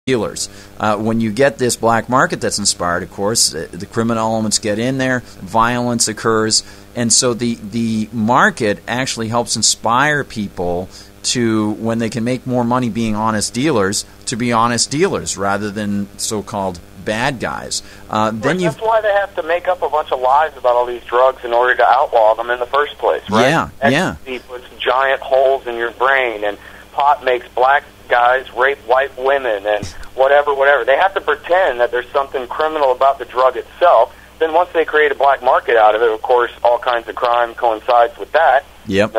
dealers. When you get this black market that's inspired, of course, the criminal elements get in there, violence occurs, and so the market actually helps inspire people to, when they can make more money being honest dealers, to be honest dealers rather than so-called bad guys. That's why they have to make up a bunch of lies about all these drugs in order to outlaw them in the first place, right? Yeah, Ecstasy puts giant holes in your brain, and pot makes black guys rape white women, and whatever. They have to pretend that there's something criminal about the drug itself. Then once they create a black market out of it, of course, all kinds of crime coincides with that. Yep.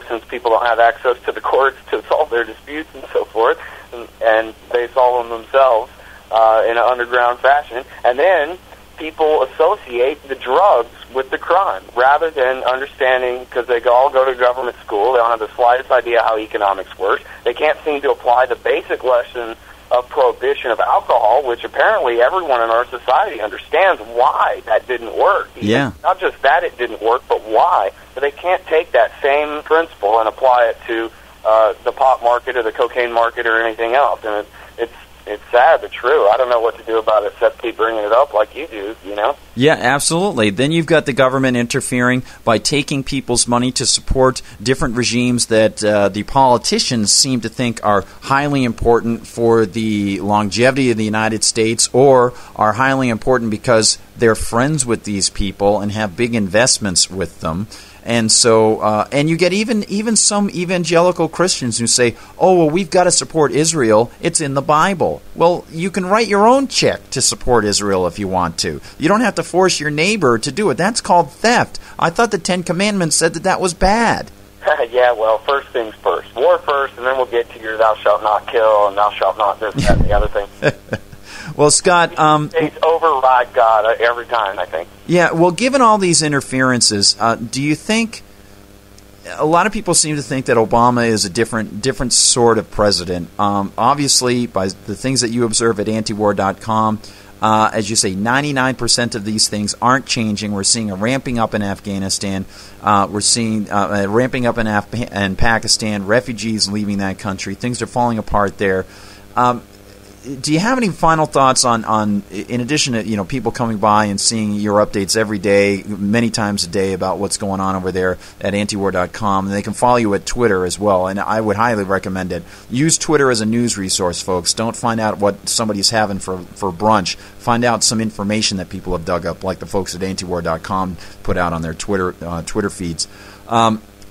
Since people don't have access to the courts to solve their disputes and so forth, and they solve them themselves in an underground fashion. And then people associate the drugs with the crime rather than understanding, because they all go to government school. They don't have the slightest idea how economics works. They can't seem to apply the basic lesson of prohibition of alcohol, which apparently everyone in our society understands why that didn't work. Yeah. Not just that it didn't work, but why. But they can't take that same principle and apply it to the pot market or the cocaine market or anything else. And it's sad but true. I don't know what to do about it except keep bringing it up like you do, Yeah, absolutely. Then you've got the government interfering by taking people's money to support different regimes that the politicians seem to think are highly important for the longevity of the United States, or are highly important because they're friends with these people and have big investments with them. And so, and you get even some evangelical Christians who say, "Oh, well, we've got to support Israel. It's in the Bible." Well, you can write your own check to support Israel if you want to. You don't have to force your neighbor to do it. That's called theft. I thought the Ten Commandments said that was bad. Yeah, well, first things first. War first, and then we'll get to your thou shalt not kill, and thou shalt not this, that, and the other thing. Well, Scott, states override God every time, I think. Yeah, well, given all these interferences, do you think a lot of people seem to think that Obama is a different sort of president? Obviously, by the things that you observe at Antiwar.com, as you say, 99% of these things aren't changing. We're seeing a ramping up in Afghanistan. We're seeing a ramping up in Pakistan, refugees leaving that country. Things are falling apart there. Do you have any final thoughts on in addition to people coming by and seeing your updates every day, many times a day, about what's going on over there at Antiwar.com? And they can follow you at Twitter as well, and I would highly recommend it. Use Twitter as a news resource, folks. Don't find out what somebody's having for brunch. Find out some information that people have dug up, like the folks at Antiwar.com put out on their Twitter feeds.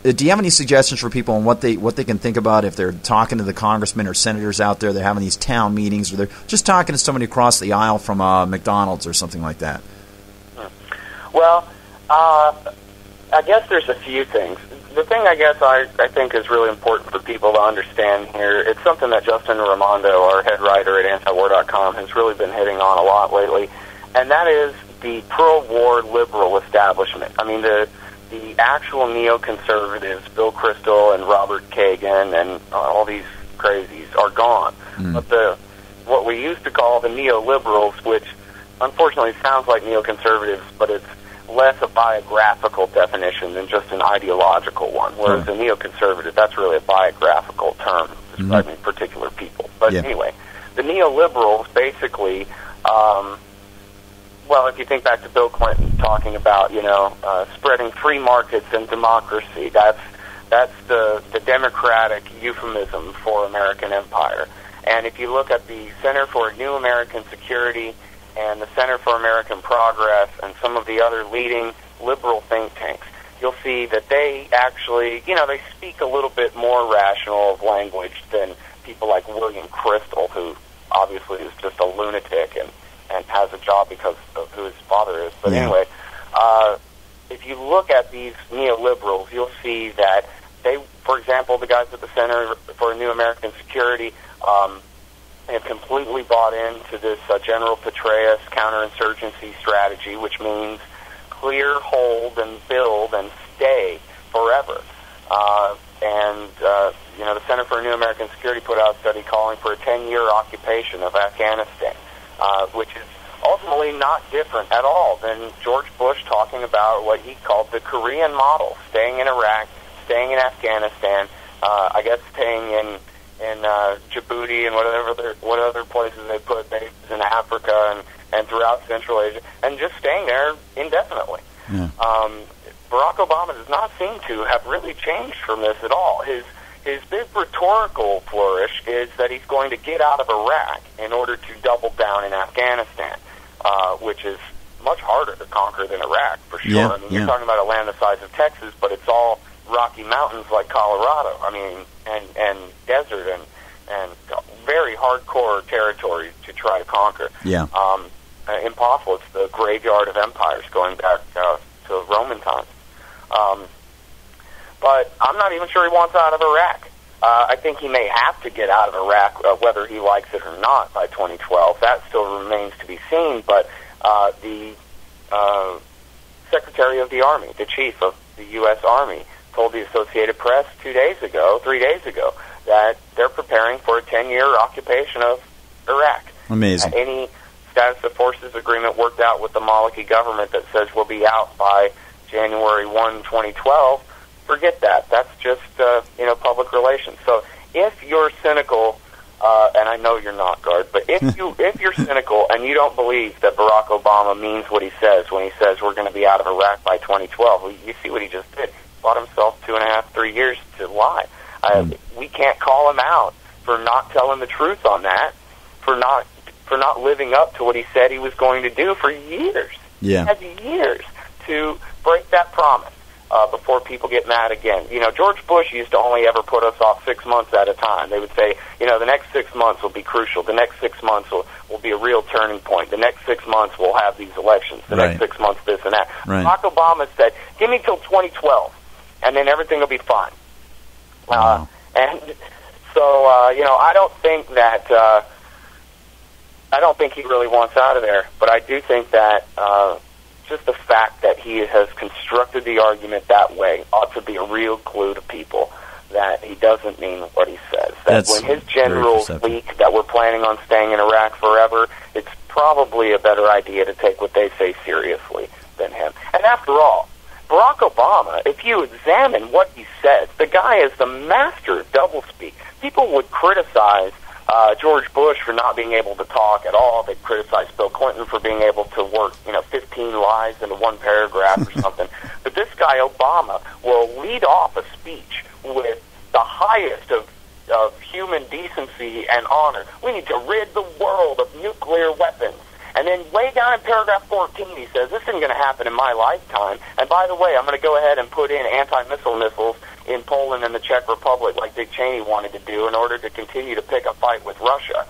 Do you have any suggestions for people on what they can think about if they're talking to the congressmen or senators out there? They're having these town meetings, or they're just talking to somebody across the aisle from McDonald's or something like that. Well, I guess there's a few things. The thing I guess I think is really important for people to understand here, it's something that Justin Raimondo, our head writer at Antiwar.com, has really been hitting on a lot lately, and that is the pro-war liberal establishment. I mean, the actual neoconservatives, Bill Kristol and Robert Kagan and all these crazies, are gone. But what we used to call the neoliberals, which unfortunately sounds like neoconservatives, but it's less a biographical definition than just an ideological one, whereas a neoconservative, that's really a biographical term describing particular people. But anyway, the neoliberals basically... well, if you think back to Bill Clinton talking about, spreading free markets and democracy, that's the democratic euphemism for American empire. And if you look at the Center for New American Security and the Center for American Progress and some of the other leading liberal think tanks, you'll see that they actually, they speak a little bit more rational of language than people like William Kristol, who obviously is just a lunatic and has a job because of who his father is. But anyway, if you look at these neoliberals, you'll see that they, for example, the guys at the Center for New American Security have completely bought into this General Petraeus counterinsurgency strategy, which means clear, hold, and build, and stay forever. The Center for New American Security put out a study calling for a 10-year occupation of Afghanistan, which is ultimately not different at all than George Bush talking about what he called the Korean model, staying in Iraq, staying in Afghanistan, I guess staying Djibouti and what other places they put bases in Africa and throughout Central Asia, and just staying there indefinitely. Yeah. Barack Obama does not seem to have really changed from this at all. His big rhetorical flourish is that he's going to get out of Iraq in order to double down in Afghanistan, which is much harder to conquer than Iraq, for sure. Yeah, I mean, you're talking about a land the size of Texas, but it's all Rocky Mountains like Colorado. I mean, and desert and very hardcore territory to try to conquer. Yeah. Impossible. It's the graveyard of empires going back to Roman times. But I'm not even sure he wants out of Iraq. I think he may have to get out of Iraq, whether he likes it or not, by 2012. That still remains to be seen. But the Secretary of the Army, the chief of the U.S. Army, told the Associated Press 3 days ago, that they're preparing for a 10-year occupation of Iraq. Amazing. Any status of forces agreement worked out with the Maliki government that says we'll be out by January 1, 2012, forget that. That's just public relations. So if you're cynical, and I know you're not, Guard, but if you're cynical and you don't believe that Barack Obama means what he says when he says we're going to be out of Iraq by 2012, well, you see what he just did. He bought himself 2.5, 3 years to lie. We can't call him out for not telling the truth on that, for not living up to what he said he was going to do for years. Yeah. He had years to break that promise before people get mad again. George Bush used to only ever put us off 6 months at a time. They would say, the next 6 months will be crucial. The next 6 months will be a real turning point. The next 6 months we'll have these elections. The next 6 months this and that. Right. Barack Obama said, give me till 2012, and then everything will be fine. Wow. And so, I don't think that... I don't think he really wants out of there, but I do think that just the fact that he has constructed the argument that way ought to be a real clue to people that he doesn't mean what he says. That when his generals leak that we're planning on staying in Iraq forever, it's probably a better idea to take what they say seriously than him. And after all, Barack Obama, if you examine what he says, the guy is the master of doublespeak. People would criticize George Bush for not being able to talk at all. They criticized Bill Clinton for being able to work, 15 lies into one paragraph or something. But this guy, Obama, will lead off a speech with the highest of human decency and honor. We need to rid the world of nuclear weapons. And then way down in paragraph 14, he says, this isn't going to happen in my lifetime. And by the way, I'm going to go ahead and put in anti-missile missiles in Poland and the Czech Republic like Dick Cheney wanted to do in order to continue to pick a fight with Russia.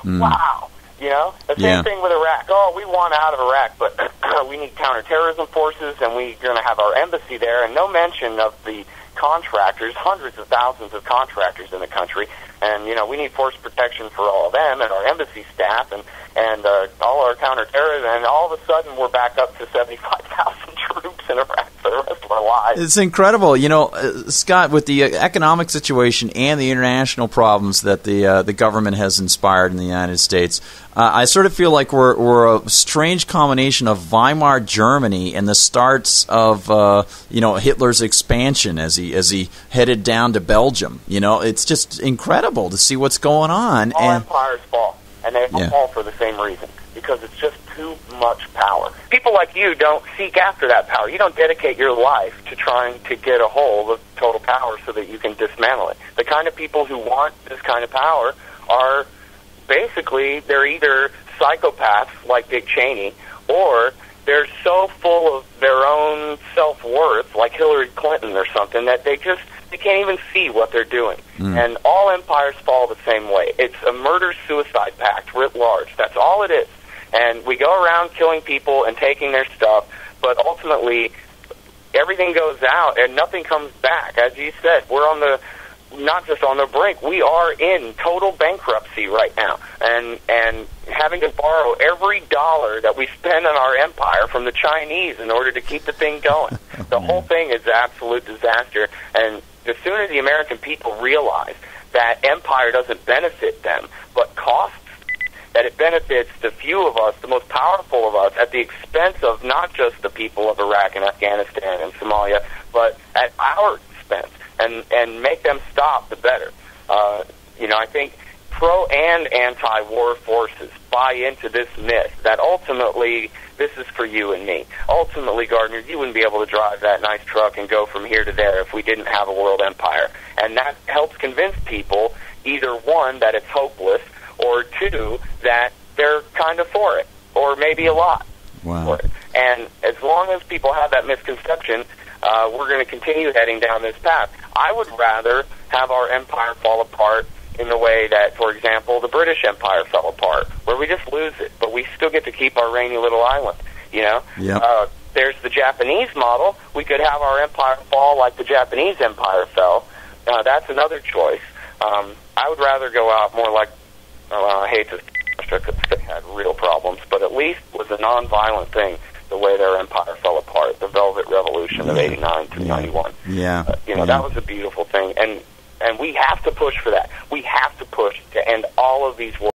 Wow. The same thing with Iraq. Oh, we want out of Iraq, but we need counterterrorism forces, and we're going to have our embassy there, and no mention of the contractors, hundreds of thousands of contractors in the country, and we need force protection for all of them and our embassy staff and all our counterterrorism, and all of a sudden we're back up to 75,000 troops in Iraq for the rest of our lives. It's incredible, Scott, with the economic situation and the international problems that the government has inspired in the United States. I sort of feel like we're a strange combination of Weimar Germany and the starts of Hitler's expansion as he headed down to Belgium. It's just incredible to see what's going on. All empires fall, and they all fall for the same reason, because it's just too much power. People like you don't seek after that power. You don't dedicate your life to trying to get a hold of total power so that you can dismantle it. The kind of people who want this kind of power are basically, they're either psychopaths like Dick Cheney, or they're so full of their own self-worth, like Hillary Clinton or something, that they can't even see what they're doing. And all empires fall the same way. It's a murder-suicide pact writ large. That's all it is. And we go around killing people and taking their stuff, but ultimately everything goes out and nothing comes back. As you said, we're not just on the brink, we are in total bankruptcy right now, and having to borrow every dollar that we spend on our empire from the Chinese in order to keep the thing going. The whole thing is an absolute disaster, and the sooner the American people realize that empire doesn't benefit them, but costs, that it benefits the few of us, the most powerful of us, at the expense of not just the people of Iraq and Afghanistan and Somalia, but at our expense, and make them stop, the better. I think pro and anti-war forces buy into this myth that ultimately this is for you and me. Ultimately, Gardner, you wouldn't be able to drive that nice truck and go from here to there if we didn't have a world empire. And that helps convince people, either one, that it's hopeless, or two, that they're kind of for it, or maybe a lot for it. And as long as people have that misconception, we're going to continue heading down this path. I would rather have our empire fall apart in the way that, for example, the British Empire fell apart, where we just lose it, but we still get to keep our rainy little island, Yep. There's the Japanese model. We could have our empire fall like the Japanese empire fell. That's another choice. I would rather go out more like, I hate to because they had real problems, but at least was a nonviolent thing, the way their empire fell apart, the Velvet Revolution of 89 to 91. That was a beautiful thing, and we have to push for that. We have to push to end all of these wars.